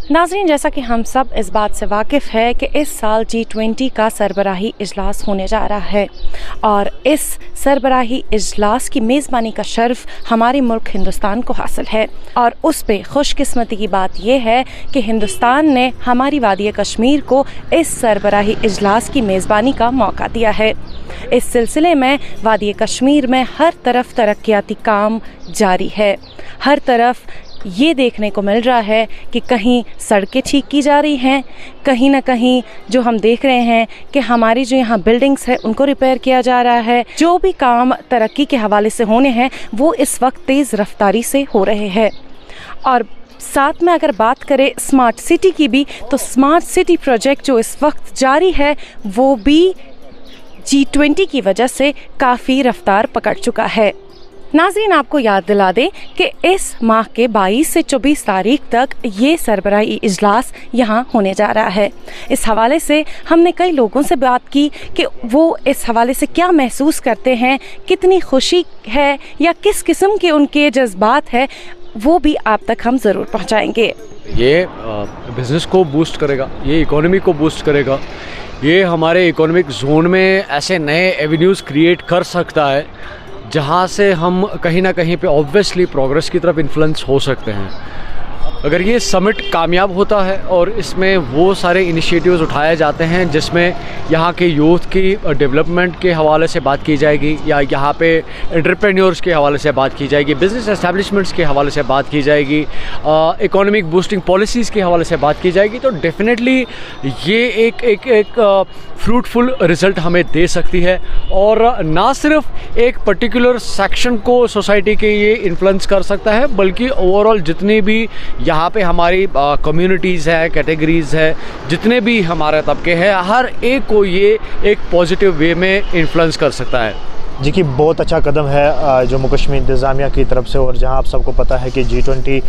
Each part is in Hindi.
नाज़रीन, जैसा कि हम सब इस बात से वाकिफ़ है कि इस साल G20 का सरबराही इजलास होने जा रहा है और इस सरबराही इजलास की मेज़बानी का शर्फ हमारे मुल्क हिंदुस्तान को हासिल है। और उस पे खुशकिस्मती की बात यह है कि हिंदुस्तान ने हमारी वादी कश्मीर को इस सरबराही इजलास की मेज़बानी का मौका दिया है। इस सिलसिले में वादी कश्मीर में हर तरफ तरक्याती काम जारी है। हर तरफ ये देखने को मिल रहा है कि कहीं सड़कें ठीक की जा रही हैं, कहीं ना कहीं जो हम देख रहे हैं कि हमारी जो यहाँ बिल्डिंग्स है उनको रिपेयर किया जा रहा है। जो भी काम तरक्की के हवाले से होने हैं वो इस वक्त तेज़ रफ्तारी से हो रहे हैं। और साथ में अगर बात करें स्मार्ट सिटी की भी, तो स्मार्ट सिटी प्रोजेक्ट जो इस वक्त जारी है वो भी G20 की वजह से काफ़ी रफ्तार पकड़ चुका है। नाज़रीन, आपको याद दिला दें कि इस माह के 22 से 24 तारीख तक ये सरबराही इजलास यहाँ होने जा रहा है। इस हवाले से हमने कई लोगों से बात की कि वो इस हवाले से क्या महसूस करते हैं, कितनी खुशी है या किस किस्म के उनके जज्बात है, वो भी आप तक हम ज़रूर पहुँचाएँगे। ये बिज़नेस को बूस्ट करेगा, ये इकोनॉमी को बूस्ट करेगा, ये हमारे इकोनॉमिक जोन में ऐसे नए एवेन्यूज़ क्रिएट कर सकता है जहाँ से हम कहीं ना कहीं पे ऑब्वियसली प्रोग्रेस की तरफ इन्फ्लुएंस हो सकते हैं। अगर ये समिट कामयाब होता है और इसमें वो सारे इनिशिएटिव्स उठाए जाते हैं जिसमें यहाँ के यूथ की डेवलपमेंट के हवाले से बात की जाएगी या यहाँ पे एंटरप्रेन्योर्स के हवाले से बात की जाएगी, बिज़नेस एस्टेब्लिशमेंट्स के हवाले से बात की जाएगी, इकोनॉमिक बूस्टिंग पॉलिसीज़ के हवाले से बात की जाएगी, तो डेफिनेटली ये एक फ्रूटफुल रिज़ल्ट हमें दे सकती है। और ना सिर्फ एक पर्टिकुलर सेक्शन को सोसाइटी के ये इन्फ्लुएंस कर सकता है, बल्कि ओवरऑल जितनी भी यहाँ पे हमारी कम्युनिटीज़ है, कैटेगरीज़ है, जितने भी हमारे तबके हैं, हर एक को ये एक पॉजिटिव वे में इन्फ्लुएंस कर सकता है। जी कि बहुत अच्छा कदम है जम्मू कश्मीर इंतज़ामिया की तरफ से। और जहां आप सबको पता है कि G20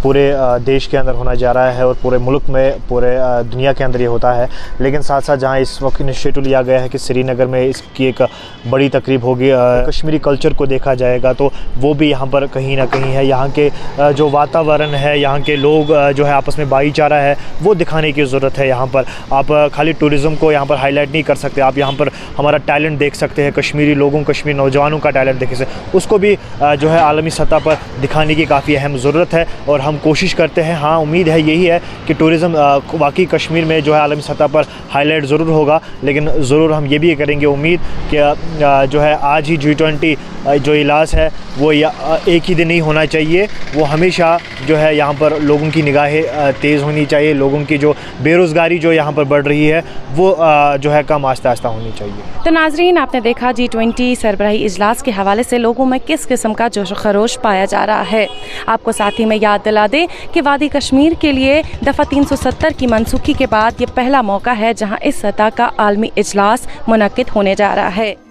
पूरे देश के अंदर होना जा रहा है और पूरे मुल्क में, पूरे दुनिया के अंदर ये होता है, लेकिन साथ साथ जहां इस वक्त इनिशिएटिव लिया गया है कि श्रीनगर में इसकी एक बड़ी तकरीब होगी, कश्मीरी कल्चर को देखा जाएगा, तो वो भी यहाँ पर कहीं ना कहीं है। यहाँ के जो वातावरण है, यहाँ के लोग जो है आपस में भाईचारा है, वो दिखाने की ज़रूरत है। यहाँ पर आप खाली टूरिज़म को यहाँ पर हाईलाइट नहीं कर सकते, आप यहाँ पर हमारा टैलेंट देख सकते हैं, कश्मीरी लोगों, कश्मीरी नौजवानों का टैलेंट देखे से उसको भी जो है आलमी सतह पर दिखाने की काफ़ी अहम ज़रूरत है। और हम कोशिश करते हैं, हाँ उम्मीद है यही है कि टूरिज़म वाकई कश्मीर में जो है आलमी सतह पर हाईलाइट ज़रूर होगा। लेकिन ज़रूर हम ये भी करेंगे उम्मीद कि जो है आज ही G20 जो इजलास है वो एक ही दिन नहीं होना चाहिए, वो हमेशा जो है यहाँ पर लोगों की निगाहें तेज़ होनी चाहिए, लोगों की जो बेरोज़गारी जो यहाँ पर बढ़ रही है वो जो है कम आस्ता आस्ता होनी चाहिए। तो नाज़रीन, आपने देखा G20 सरबराही इजलास के हवाले से लोगों में किस किस्म का जोश खरोश पाया जा रहा है। आपको साथ ही में याद दिला दें कि वादी कश्मीर के लिए दफ़ा 370 की मनसूखी के बाद ये पहला मौका है जहाँ इस सतह का आलमी इजलास मुनक्किद होने जा रहा है।